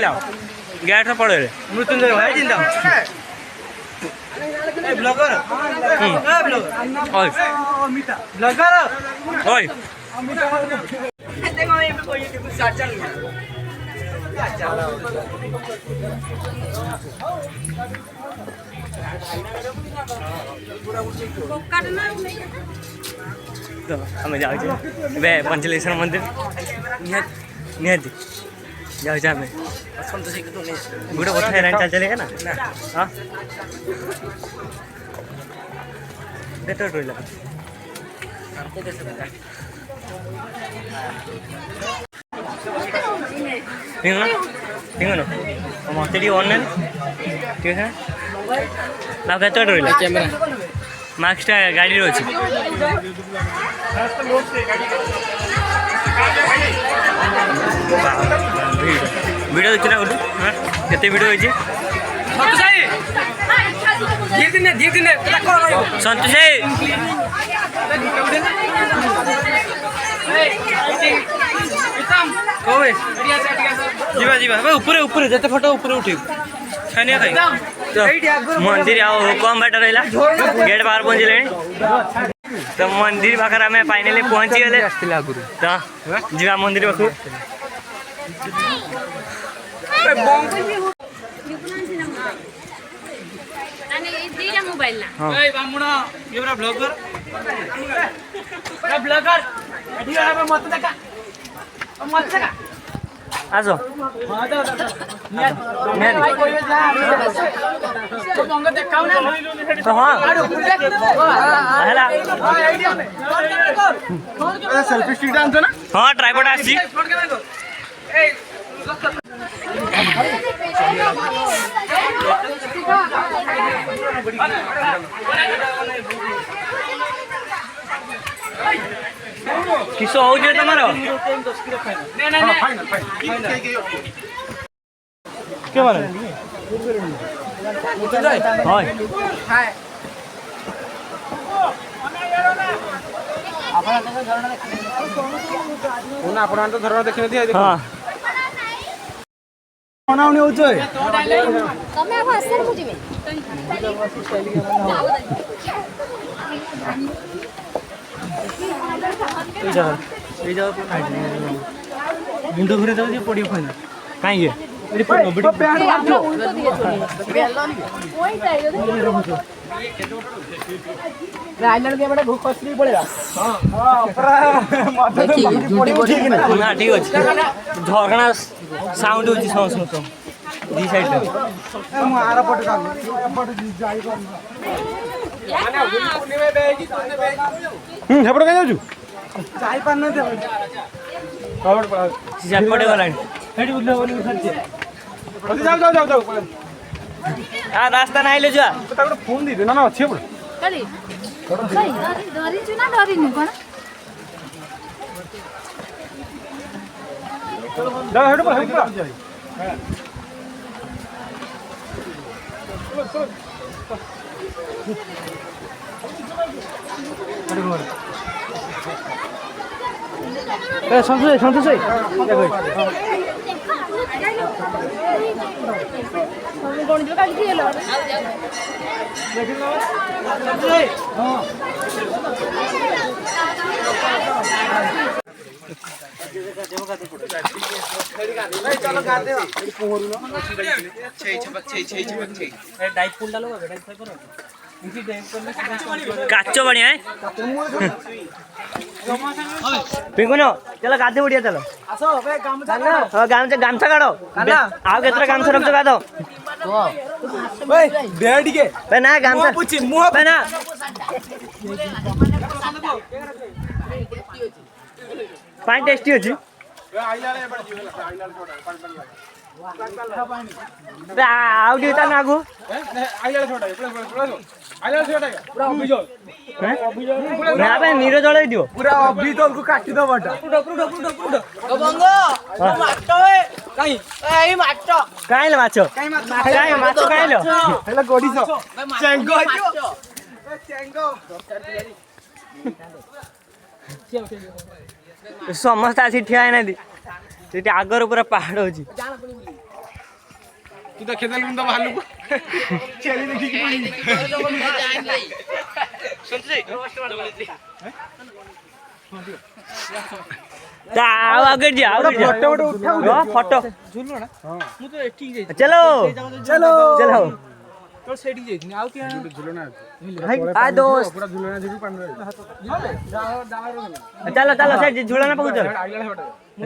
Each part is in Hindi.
पळेला गेट पळेले मृत्युंजय भाई जिंदा ब्लॉगर ब्लॉगर ओय तो आम जाऊे पंचलेश्वर मंदिर निहाती जाऊे आम गोटे कथा है चल चलेगा ना हाँ केत रहा ठीक है मत ऑनलाइन ठीक है ना केत रहा कैमेरा मार्क्सटा गाड़ी अच्छे वीडियो देखी ना गोटे हाँ केते वीडियो होती संतोष भाई जीवा जीवा ऊपर ऊपर जिते फोटो ऊपर उठे खानिया खाई मंदिर आओ कम बाट रहा गेट बाहर पहुँचले तो मंदिर पाखे आम फाइनाली पहुँची गले तो जीवा मंदिर पाखु आसो हाँ ट्राइपॉड आसी किस हो तुम क्या माने आपण तो धरण देखि दिया हां बनाउनी हो छै तमे अब असर बुझी में ए जा मुंड घुरे जाऊ पड़ी फाइन काई ये एडी पड़ो वीडियो पैड मारलो उल्टो दिए छोड़ी कोई चाहिए राइलर के बड़े भूख कसरी पड़ेगा हां हां पूरा माथा पड़ी ठीक ना ना ठीक अछि झरना साउंड होछि सुन तो दी साइड में मु आरा पट का पट जाई कर माने उन्नी में बेगी तोने बेगी हेपड़ का जाऊ जाई पार न दे कवर पड़ा जा पड़े वाला हेडी उल्ले बोली खर्चे जाओ जाओ जाओ जाओ आ रास्ता नाही ले जा ताको फोन दे ना ना अच्छे पड़ कली डरी छु ना डरी नु कोन जा हेड पर संतोष संतोष काचो बढ़िया है पिंकुनो चलो गाधे बढ़िया चलो गामछा काढ़ो आओ केतरा गामछा रखतो गाधो बेड के ना गामछा ना पानी टेस्टी अछि आउ दिता ना आगु ना बे नीरो जळै दियो पूरा अभी तल को काटी दो बटा बंगो माछो ए काई एई माछो काई ले माछो काई माछो काई लो हेला गोडी छो चेंगो छो चेंगो समस्त आसी ठिया है ना दी आगर पूरा पहाड़ होची तू देखे देलु तो भालू को चली देखि कि आगे जा फोटो उठाऊ फोटो झुलो ना मु तो एठी जाई चलो चलो चलो तो सेठी जाई आ क्या झुलो ना आ दोस्त पूरा झुलो ना जीबी पानी चलो चलो से झुलो ना पकड़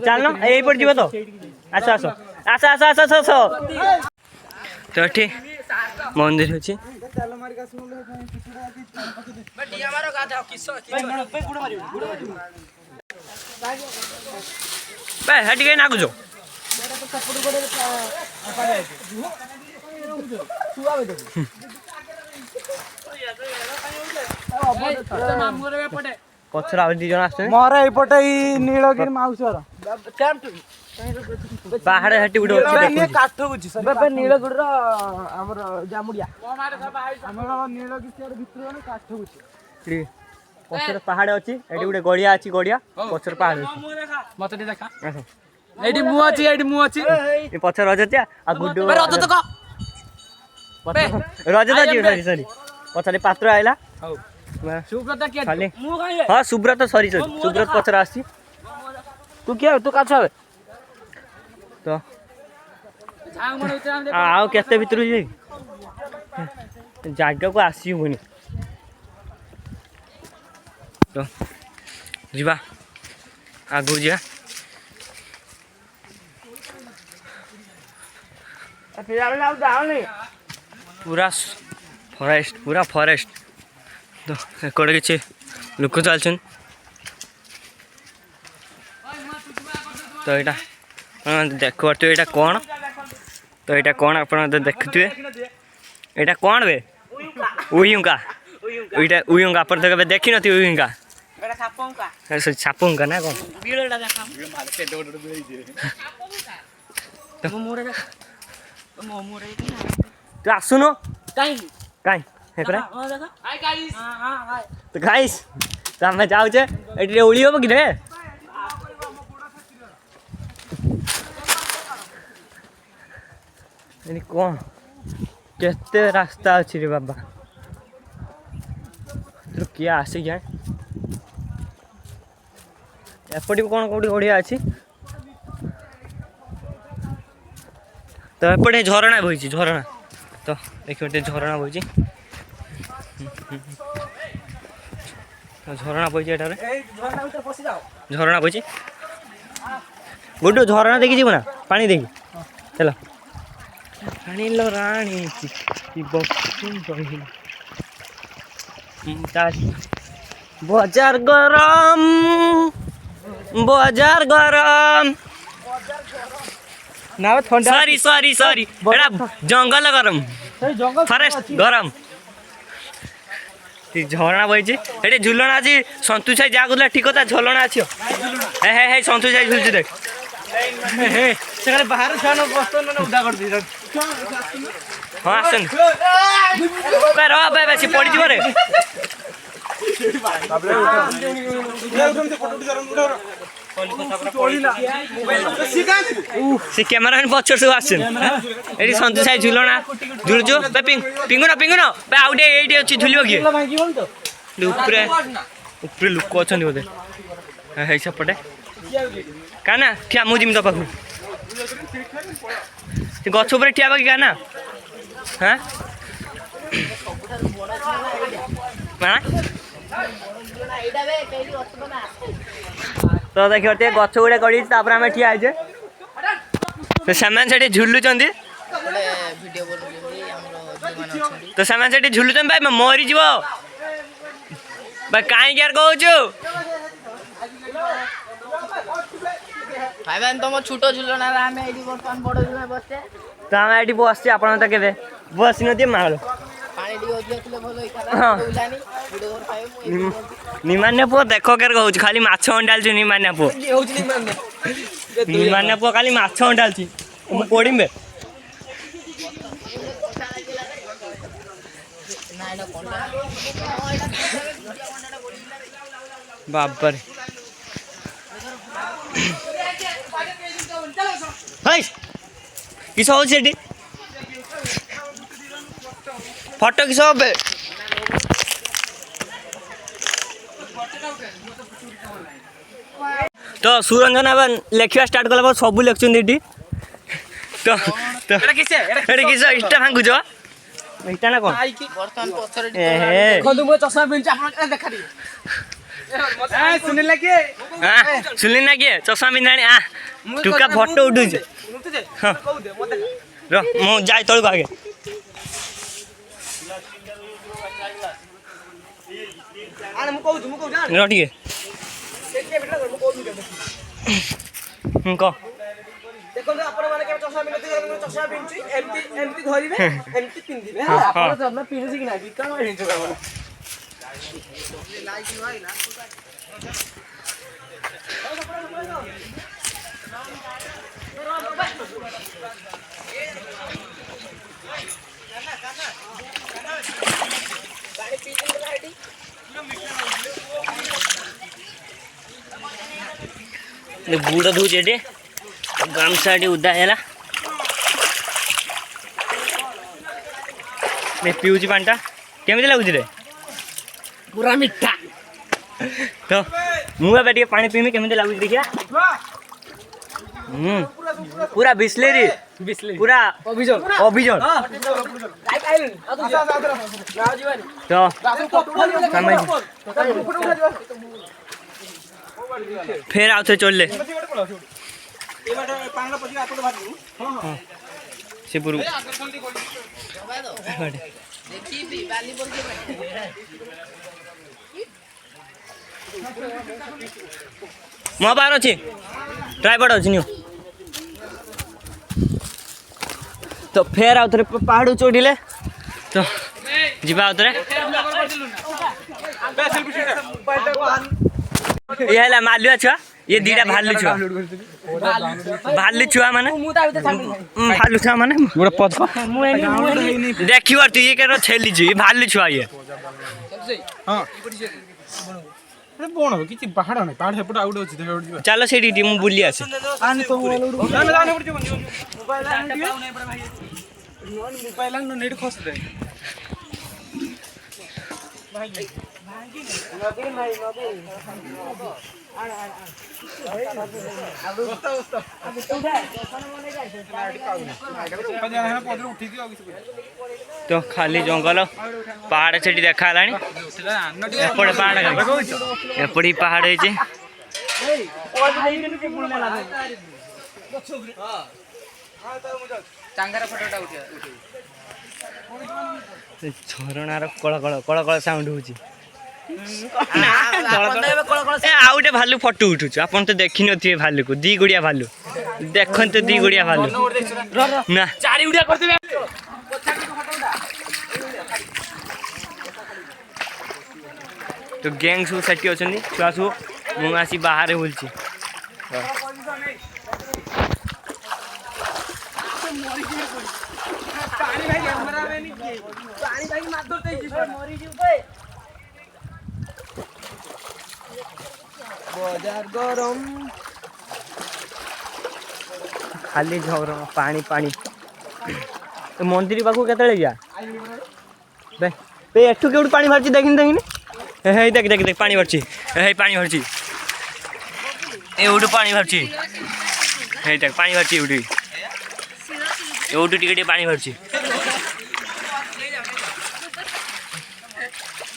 चल ना एई पर जीव तो आसो आसो आसो आसो आसो आसो तो एठी मंदिर होची चलो मार का सुन ले बटिया मारो गाधा किसो पे गुड़ मारियो बे हट गए ना कुछ पछरा दी जण आछे मोर एपटे नीलगिरी माउसर पहाड़ हटी उडो काठ बुझी बे नीलगिरी रो हमर जामुडिया हमर नीलगिरी भितर ने काठ बुझी पछर पहाड़ अछि एडी उडे गड़िया अछि गड़िया पछर पहाड़ अछि मते देखा एडी मु अछि ए पछर रजतिया आ गुड्डू रज त क रज त जी सरी पछरे पात्र आइला हौ सुब्रत के मु काई हां सुब्रत सरी सुब्रत पछर आछि तू क्या तू का छबे तो झांग मन उतरा आ केते भितर जे जागा को आसी होनी तो जीवा आगु जा पूरा फॉरेस्ट तो एकड़े किसी लोक चलछन तो यहाँ देख पारे यहाँ कौन तो यहाँ कौन आप देखुए यहाँ कौन बे उयुंका उयुंका आप देखी नी उयुंका छापुंका ना कौन तू आसुन कहीं तो गाइस तो आम जाऊे ये ओली हम कि कौन केते रास्ता अच्छी रे बाबा तो किए आसिक जाए एपटे कौन कौटी ओडिया अच्छी तो एपटे झरणा बोई झरणा तो देखिए झरणा बोई झरणा बोई झरणा बोई गुड्डू झरणा देखी जीव ना पानी देखी चलो राणी लो राणी बाजार गरम ना सॉरी सॉरी सॉरी एटा जंगल गरम फॉरेस्ट गरम झरणा बही ये झुलना अच्छी सन्तोष भाई जहाँ कहला ठीक था झलना अच्छी हे सन्तोष भाई झुलची देख बाहर उदा कर हाँ आसन रे पड़ी रे से कैमरा पचर सब आसन ये सन्तोष भाई झुलना झुलचु पिंगुन पिंगुन आउटे ये अच्छी झुल किए ऊपर लोक अच्छा बोधे है सेपटे क्या ना ठिया मुझे तो पाखु गछ उपर ठिया बाकी क्या ना हाँ तो देखिए गछ गुड़ा गड़ी आम ठिया तो से झुलुंट तो से झुलुंट भाई मरीज भाई कहीं यार कहूँ तुम छोट झुलना बड़ झुलना बसते तो आम ये बसचे आप बस नी माल निमान्य पुआ देख के कहूँ खाली माछ अंडाल निमान्य पुआ निमान्य पुआ खाली माछ अंडाल पड़ी बे बाबर किस हो ଫଟୋ କି ସବୁ ତ ସୁରଞ୍ଜନ ଏବେ ଲେଖିବା ଷ୍ଟାର୍ଟ କଲା ପରେ ସବୁ ଲେଖୁଛନ୍ତି ଏଠି ତ ଏଠି କିସ ଇଟା ଭାଙ୍ଗୁଛ ଇଟା ନା କ'ଣ ବର୍ତ୍ତମାନ ପଛରେ ଦେଖନ୍ତୁ ମୁଁ ଚଷମା ପିନ୍ଧୁଛି ଆପଣ ଦେଖାରି ଶୁଣିଲା କିଏ ଶୁଣିଲି ନା କିଏ ଚଷମା ପିନ୍ଧାଣି ଟୁକା ଫଟୋ ଉଠୁଛି ର ମୁଁ ଯାଇ ତଳକୁ ଆଗେ ର ଟିକେ କହ ଦେଖନ୍ତୁ ଆପଣ ମାନେ କେବେ ଚଷମା ପିନ୍ଧୁଥିବେ ଚଷମା ପିନ୍ଧୁଛି ଏମିତି ଧରିବେ ଏମିତି ପିନ୍ଧିବେ ଆପଣ ଚଷମା ପିନ୍ଧୁଛି କି ନାହିଁ କଣ ହେଇଛି ଆପଣ ବୁଡ଼ ଦଉଛି ଏଠି ଗାମୁଛା ଏଠି ଉଦା ହେଲା ପିଉଛି ପାଣିଟା କେମିତି ଲାଗୁଛି ରେ ପୁରା ମିଠା ତ ମୁଁ ଏବେ ଟିକେ ପାଣି ପିଇମି କେମିତି ଲାଗୁଛି ଦେଖିଆ ପୁରା ବିସ୍ଲେରୀ ପୁରା ଅଭିଯାନ ତ ଫେର ଆଉ ଥରେ ଚଳିଲେ ସେ ପୁରୁ ମୋ ପାଖରେ ଅଛି ଟ୍ରାଇପଡ୍ ଅଛି ନିଅ ତ ଫେର ଆଉ ଥରେ ପାହାଡ଼ ଚଢ଼ିଲେ ତ ଯିବା ଆଉ ଥରେ ये है मालुआ छुआ ये दीटा भालू छुआ माने भालू छुआ माने गोटे पद देखी तू ये केरो छेली छी भालू छुआ ये हां बोण किछि पहाड़ नै पहाड़ हेपट आउट अछि देखा उठ चलो सेठी मु बुली आसे आनी तो मोबाइल नेट खस दे तो खाली जंगल पहाड़ से देखा एपटे पहाड़ एपटे पहाड़ झरणार कल कल साउंड होची आउटे भालू फटो उठुच आपन तो देखि नथिए भालू को दी गुड़िया भालू देखन तो दी गुड़िया भालू ना चारि गुड़िया कर देबे तो गैंग सु सेठी अछनी छुआ सु मु आसी बाहर बोलची बाजार गरम खाली झर पानी पानी मंदिर पाखु केतले जा बे एठू केउड पानी भरची देखिन देखिन हे देख देख देख पानी भरची हे पानी भरची एउड पानी भरची हे देख पानी भरची एउडी एउड टिके पानी भरची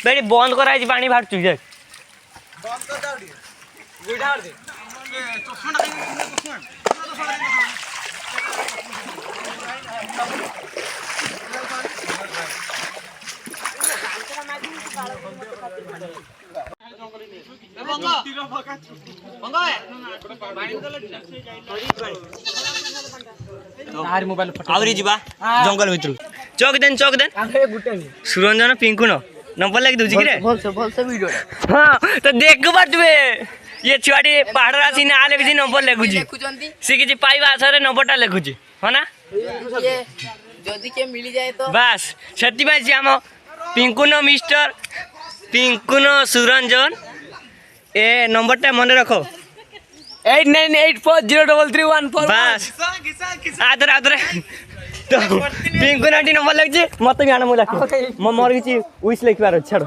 बेटी बंद कराई पानी भरची देख बंद कर दाउ दी गुडा दे चोखंडा आवरी जीवा जंगल भितर चौक देन सुरंजन पिंकुन नंबर लगी दूजी कि रे भलसे वीडियो हां तो देख पातबे ये छुआटी पहाड़ रासी ना लिखुची नंबर लिखुची से किछि पाइबा आसरे नंबरटा लिखुची हो ना ये जदी के मिली जाए तो बस सेति भाई हम पिंकुन मिस्टर पिंकुन सुरंजन ए नंबरटा मन रखो 89840331 बस आदर ପିଙ୍କୁ ନାଟି ନମ୍ବର ଲାଗୁଛି ମତେ ବି ଆଣ ମୁଁ ଲେଖେ ମୋର କିଛି ୱିସ୍ ଲେଖିବାର ଅଛି ଛାଡ଼